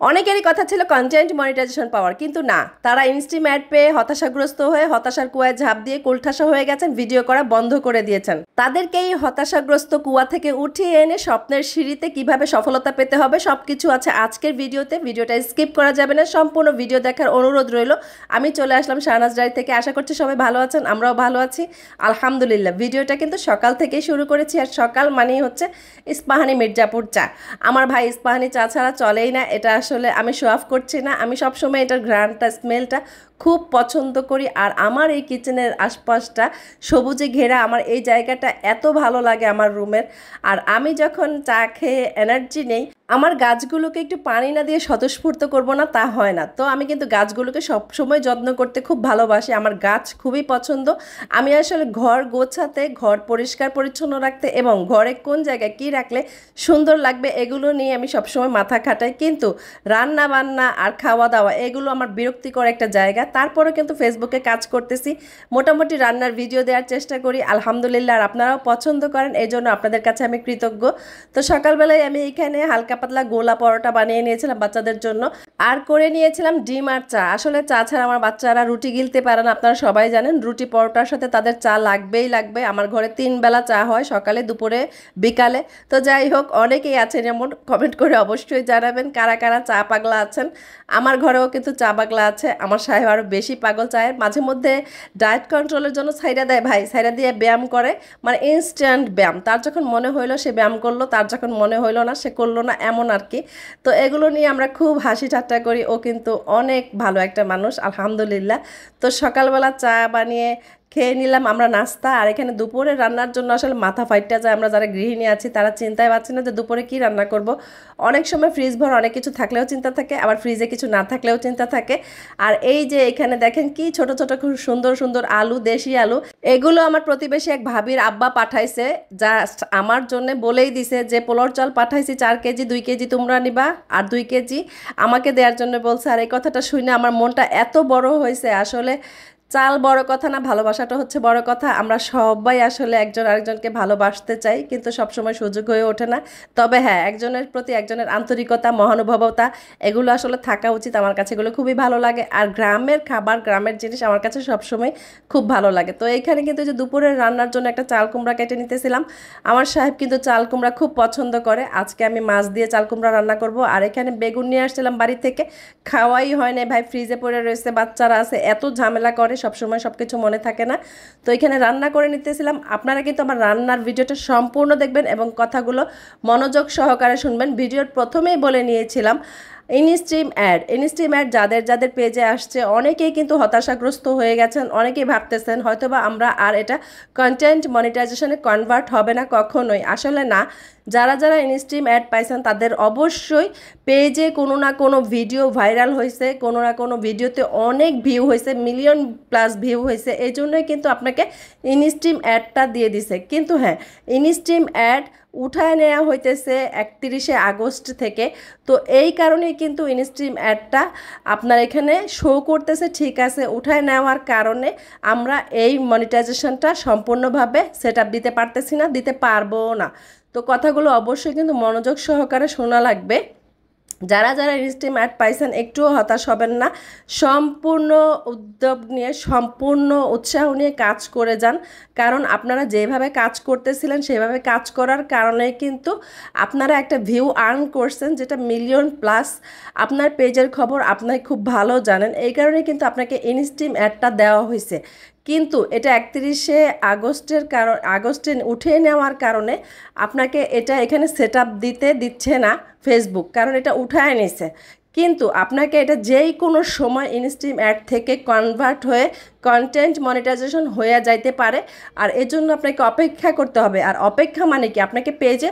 অনেকেরই কথা ছিল কন্টেন্ট মনিটাইজেশন পাওয়ার, কিন্তু না, তারা ইনস্ট্রিম অ্যাড পেয়ে হতাশাগ্রস্ত হয়ে হতাশার কুয়ায় ঝাঁপ দিয়ে কোলঠাসা হয়ে গেছেন, ভিডিও করা বন্ধ করে দিয়েছেন। তাদেরকে এই হতাশাগ্রস্ত কুয়া থেকে উঠিয়ে এনে স্বপ্নের সিঁড়িতে কিভাবে সফলতা পেতে হবে সবকিছু আছে আজকের ভিডিওতে। ভিডিওটা স্কিপ করা যাবে না, সম্পূর্ণ ভিডিও দেখার অনুরোধ রইল। আমি চলে আসলাম শাহনাজ ডায়েরি থেকে, আশা করছি সবাই ভালো আছেন, আমরাও ভালো আছি আলহামদুলিল্লাহ। ভিডিওটা কিন্তু সকাল থেকেই শুরু করেছি, আর সকাল মানেই হচ্ছে ইস্পাহানি মির্জাপুর চা। আমার ভাই ইস্পাহানি চা ছাড়া চলেই না। এটা আসলে আমি শো অফ করছি না, আমি সবসময় এটার ঘ্রাণটা, স্মেলটা খুব পছন্দ করি। আর আমার এই কিচেনের আশপাশটা সবুজে ঘেরা, আমার এই জায়গাটা এত ভালো লাগে আমার রুমের। আর আমি যখন চা খেয়ে এনার্জি নেই, আমার গাছগুলোকে একটু পানি না দিয়ে স্বতঃস্ফূর্ত করব না, তা হয় না। তো আমি কিন্তু গাছগুলোকে সবসময় যত্ন করতে খুব ভালোবাসি, আমার গাছ খুবই পছন্দ। আমি আসলে ঘর গোছাতে, ঘর পরিষ্কার পরিচ্ছন্ন রাখতে এবং ঘরে কোন জায়গায় কী রাখলে সুন্দর লাগবে এগুলো নিয়ে আমি সবসময় মাথা খাটাই। কিন্তু রান্না বান্না আর খাওয়া দাওয়া এগুলো আমার বিরক্তিকর একটা জায়গা। তারপরেও কিন্তু ফেসবুকে কাজ করতেছি, মোটামুটি রান্নার ভিডিও দেওয়ার চেষ্টা করি আলহামদুলিল্লাহ। আর আপনারাও পছন্দ করেন, এই জন্য আপনাদের কাছে আমি কৃতজ্ঞ। তো সকালবেলায় আমি এখানে হালকা পাতলা গোলা পরোটা বানিয়ে নিয়েছিলাম বাচ্চাদের জন্য, আর করে নিয়েছিলাম ডিম আর চা। আসলে চা ছাড়া আমার বাচ্চারা রুটি গিলতে পারে না, আপনারা সবাই জানেন। রুটি পরোটার সাথে তাদের চা লাগবেই লাগবে। আমার ঘরে 3 বেলা চা হয়, সকালে, দুপুরে, বিকালে। তো যাই হোক, অনেকেই আছেন এমন, কমেন্ট করে অবশ্যই জানাবেন কারা কারা চা পাগলা আছেন। আমার ঘরেও কিন্তু চা পাগলা আছে, আমার সাহেব আরও বেশি পাগল চায়ের। মাঝে মধ্যে ডায়েট কন্ট্রোলের জন্য ছাইরা দেয় ভাই, ছাইরা দিয়ে ব্যায়াম করে, মানে ইনস্ট্যান্ট ব্যায়াম। তার যখন মনে হইলো সে ব্যায়াম করলো, তার যখন মনে হইলো না সে করলো না, এমন আর কি। তো এগুলো নিয়ে আমরা খুব হাসি ঠাট্টা করি। ও কিন্তু অনেক ভালো একটা মানুষ আলহামদুলিল্লাহ। তো সকালবেলা চা বানিয়ে খেয়ে নিলাম আমরা নাস্তা। আর এখানে দুপুরে রান্নার জন্য আসলে মাথা ফাইটটা যায়, আমরা যারা গৃহিণী আছি তারা চিন্তায় পাচ্ছি না যে দুপুরে কি রান্না করব। অনেক সময় ফ্রিজ ভর অনেক কিছু থাকলেও চিন্তা থাকে, আবার ফ্রিজে কিছু না থাকলেও চিন্তা থাকে। আর এই যে এখানে দেখেন কি ছোট ছোট খুব সুন্দর সুন্দর আলু, দেশি আলু, এগুলো আমার প্রতিবেশী এক ভাবির আব্বা পাঠাইছে, জাস্ট আমার জন্য বলেই দিছে যে পোলার চাল পাঠাইছি 4 কেজি, 2 কেজি তোমরা নিবা আর 2 কেজি আমাকে দেওয়ার জন্য বলছে। আর এই কথাটা শুনে আমার মনটা এত বড় হয়েছে। আসলে চাল বড় কথা না, ভালোবাসাটা হচ্ছে বড় কথা। আমরা সবাই আসলে একজন আরেকজনকে ভালোবাসতে চাই, কিন্তু সবসময় সুযোগ হয়ে ওঠে না। তবে হ্যাঁ, একজনের প্রতি একজনের আন্তরিকতা, মহানুভবতা এগুলো আসলে থাকা উচিত। আমার কাছে এগুলো খুবই ভালো লাগে। আর গ্রামের খাবার, গ্রামের জিনিস আমার কাছে সবসময় খুব ভালো লাগে। তো এইখানে কিন্তু যে দুপুরের রান্নার জন্য একটা চাল কুমড়া কেটে নিতেছিলাম। আমার সাহেব কিন্তু চাল কুমড়া খুব পছন্দ করে। আজকে আমি মাছ দিয়ে চাল কুমড়া রান্না করব। আর এখানে বেগুন নিয়ে আসছিলাম বাড়ি থেকে, খাওয়াই হয় না ভাই, ফ্রিজে পড়ে রয়েছে, বাচ্চারা আছে, এত ঝামেলা করে, সবসময় সব কিছু মনে থাকে না। তো এখানে রান্না করে নিতেছিলাম। আপনারা কিন্তু আমার রান্নার ভিডিওটা সম্পূর্ণ দেখবেন এবং কথাগুলো মনোযোগ সহকারে শুনবেন। ভিডিওর প্রথমেই বলে নিয়েছিলাম ইনস্ট্রিম অ্যাড যাদের যাদের পেজে আসছে অনেকেই কিন্তু হতাশাগ্রস্ত হয়ে গেছেন, অনেকেই ভাবতেছেন হয়তোবা আমরা আর এটা কন্টেন্ট মনিটাইজেশনে কনভার্ট হবে না, কখনোই। আসলে না, যারা যারা ইনস্ট্রিম অ্যাড পাইছেন তাদের অবশ্যই পেজে কোনো না কোনো ভিডিও ভাইরাল হয়েছে, কোনো না কোনো ভিডিওতে অনেক ভিউ হয়েছে, মিলিয়ন প্লাস ভিউ হয়েছে, এই জন্যই কিন্তু আপনাকে ইনস্ট্রিম অ্যাডটা দিয়ে দিছে। কিন্তু হ্যাঁ, ইনস্ট্রিম অ্যাড উঠায় নেওয়া হইতেছে 31শে আগস্ট থেকে। তো এই কারণেই কিন্তু ইনস্ট্রিম অ্যাডটা আপনার এখানে শো করতেছে, ঠিক আছে। উঠায় নেওয়ার কারণে আমরা এই মনিটাইজেশনটা সম্পূর্ণভাবে সেট আপ দিতে পারতেছি না, দিতে পারবো না। তো কথাগুলো অবশ্যই কিন্তু মনোযোগ সহকারে শোনা লাগবে। যারা যারা ইনস্ট্রিম অ্যাড পাইছেন একটুও হতাশ হবেন না, সম্পূর্ণ উদ্যোগ নিয়ে, সম্পূর্ণ উৎসাহ নিয়ে কাজ করে যান। কারণ আপনারা যেভাবে কাজ করতেছিলেন সেভাবে কাজ করার কারণে কিন্তু আপনারা একটা ভিউ আর্ন করছেন, যেটা মিলিয়ন প্লাস। আপনার পেজের খবর আপনি খুব ভালো জানেন, এই কারণে কিন্তু আপনাকে ইনস্ট্রিম অ্যাডটা দেওয়া হয়েছে। কিন্তু এটা 31শে আগস্টে উঠিয়ে নেওয়ার কারণে আপনাকে এটা এখানে সেট আপ দিতে দিচ্ছে না ফেসবুক, কারণ এটা উঠায় নিছে। কিন্তু আপনাকে এটা যেই কোনো সময় ইনস্ট্রিম অ্যাড থেকে কনভার্ট হয়ে কন্টেন্ট মনিটাইজেশন হয়ে যাইতে পারে। আর এজন্য আপনাকে অপেক্ষা করতে হবে। আর অপেক্ষা মানে কি, আপনাকে পেজে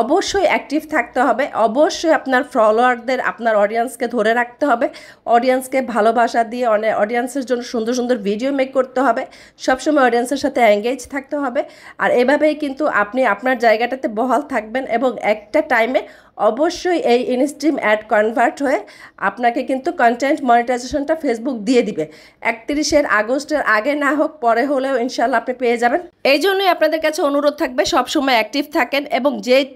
অবশ্যই অ্যাক্টিভ থাকতে হবে, অবশ্যই আপনার ফলোয়ারদের, আপনার অডিয়েন্সকে ধরে রাখতে হবে, অডিয়েন্সকে ভালোবাসা দিয়ে অডিয়েন্সের জন্য সুন্দর সুন্দর ভিডিও মেক করতে হবে, সবসময় অডিয়েন্সের সাথে এঙ্গেজ থাকতে হবে। আর এভাবেই কিন্তু আপনি আপনার জায়গাটাতে বহাল থাকবেন এবং একটা টাইমে অবশ্যই এই ইনস্ট্রিম অ্যাড কনভার্ট হয়ে আপনাকে কিন্তু কন্টেন্ট মনিটাইজেশনটা ফেসবুক দিয়ে দিবে। 31 আগস্টের আগে না হোক, পরে হলেও ইনশাল্লাহ আপনি পেয়ে যাবেন। এই জন্যই আপনাদের কাছে অনুরোধ থাকবে সবসময় অ্যাক্টিভ থাকেন, এবং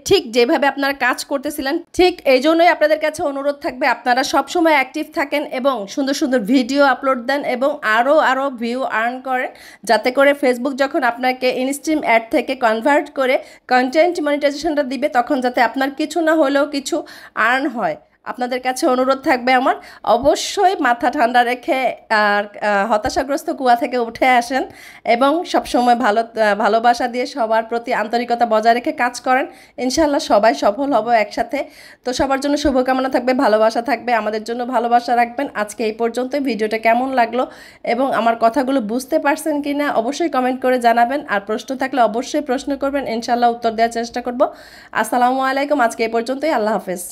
ঠিক যেভাবে আপনারা কাজ করতেছিলেন ঠিক এই জন্যই আপনাদের কাছে অনুরোধ থাকবে আপনারা সবসময় অ্যাক্টিভ থাকেন এবং সুন্দর সুন্দর ভিডিও আপলোড দেন এবং আরও ভিউ আর্ন করেন, যাতে করে ফেসবুক যখন আপনাকে ইনস্ট্রিম অ্যাড থেকে কনভার্ট করে কন্টেন্ট মনিটাইজেশনটা দিবে, তখন যাতে আপনার কিছু না হলেও কিছু আর্ন হয়। আপনাদের কাছে অনুরোধ থাকবে আমার, অবশ্যই মাথা ঠান্ডা রেখে আর হতাশাগ্রস্ত কুয়া থেকে উঠে আসেন এবং সবসময় ভালোবাসা দিয়ে সবার প্রতি আন্তরিকতা বজায় রেখে কাজ করেন। ইনশাল্লাহ সবাই সফল হব একসাথে। তো সবার জন্য শুভকামনা থাকবে, ভালোবাসা থাকবে, আমাদের জন্য ভালোবাসা রাখবেন। আজকে এই পর্যন্ত। ভিডিওটা কেমন লাগলো এবং আমার কথাগুলো বুঝতে পারছেন কি না অবশ্যই কমেন্ট করে জানাবেন, আর প্রশ্ন থাকলে অবশ্যই প্রশ্ন করবেন, ইনশাল্লাহ উত্তর দেওয়ার চেষ্টা করব। আসসালামু আলাইকুম। আজকে এই পর্যন্তই। আল্লাহ হাফেজ।